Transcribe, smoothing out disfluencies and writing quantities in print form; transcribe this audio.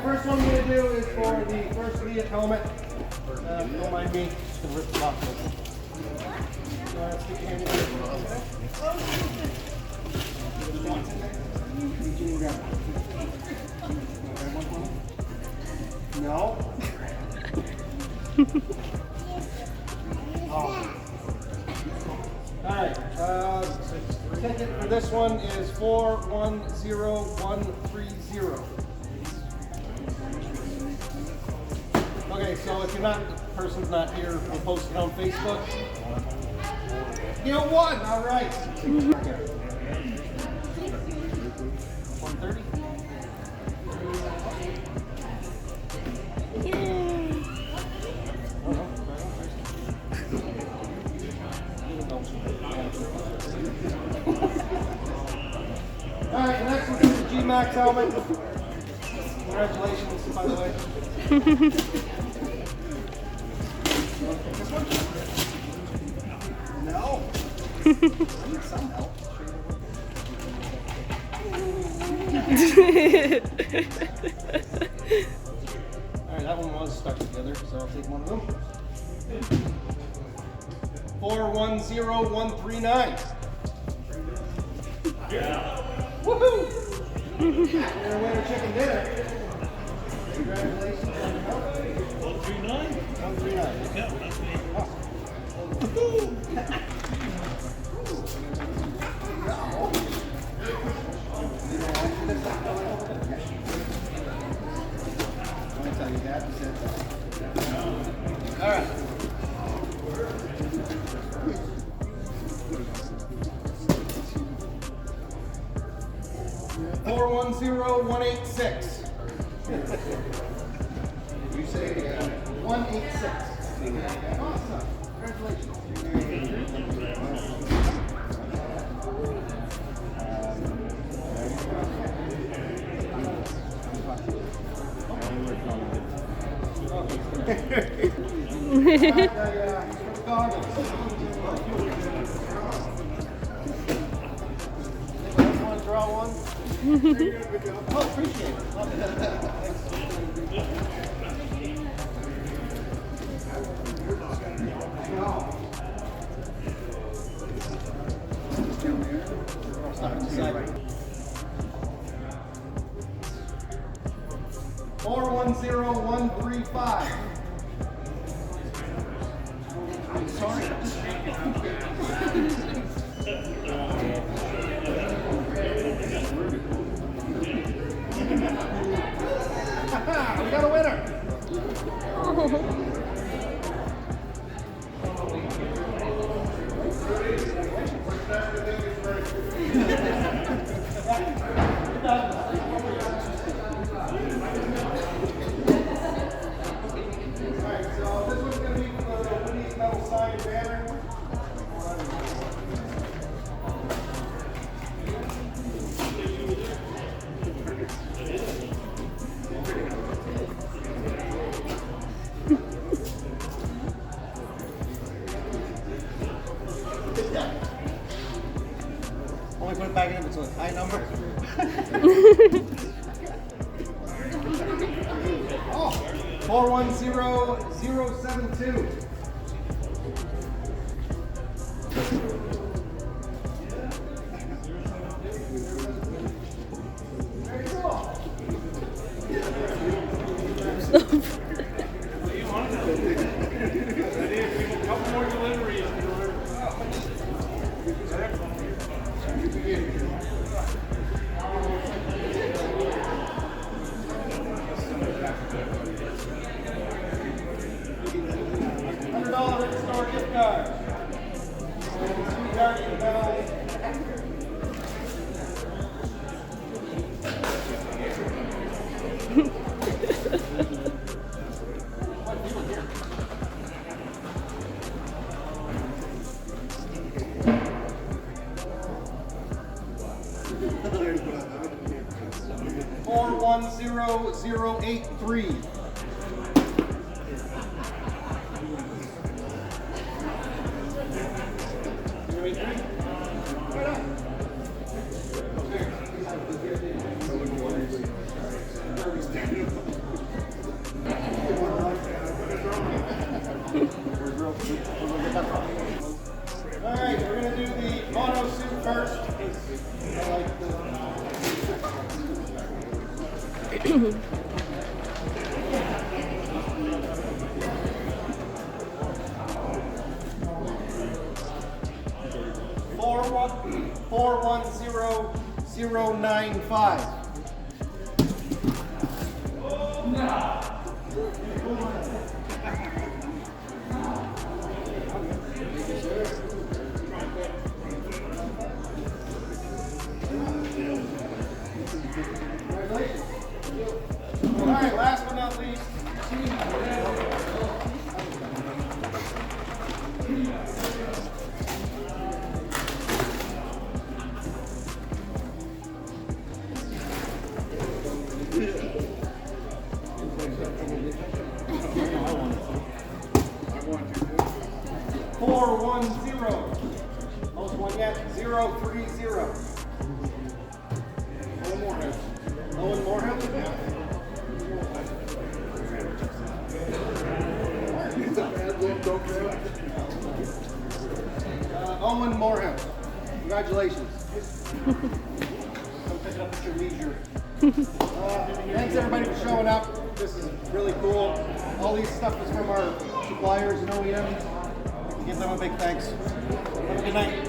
Alright, first one I'm going to do is for the first idiot helmet. Don't mind me, just going to rip the box open. Stick your hand in there. No. Alright, ticket for this one is 410130. Okay, so if you're not, the person's not here, we'll post it on Facebook. You won! Alright. 130? Alright, the next one is the G-Max helmet. Congratulations, by the way. This one? No. I need some help. Alright, that one was stuck together, so I'll take one of them. 410139. Yeah. Woohoo! You're a winner chicken dinner. Congratulations on your help. 139? 139. Yeah, that's me. Awesome. Woohoo! I'm going to tell you that. You said that. All right. 410186. You say 186. Awesome. Congratulations. Want to draw one? Oh, appreciate it. Four 10135. I'm sorry. We got a winner. Alright, so this one's going to be for the Winnie's Metal Sign banner. 410072. Very cool. A couple more deliveries. $100 store gift card. Guardian Bell. Four 10083. Right on. 410095. All right, last but not least, 410. Most one yet, 030. Owen Morehouse. Owen Morehouse? Owen Morehouse. Congratulations. Come pick it up at your leisure. Thanks everybody for showing up. This is really cool. All these stuff is from our suppliers and OEMs. Give them a big thanks. Have a good night.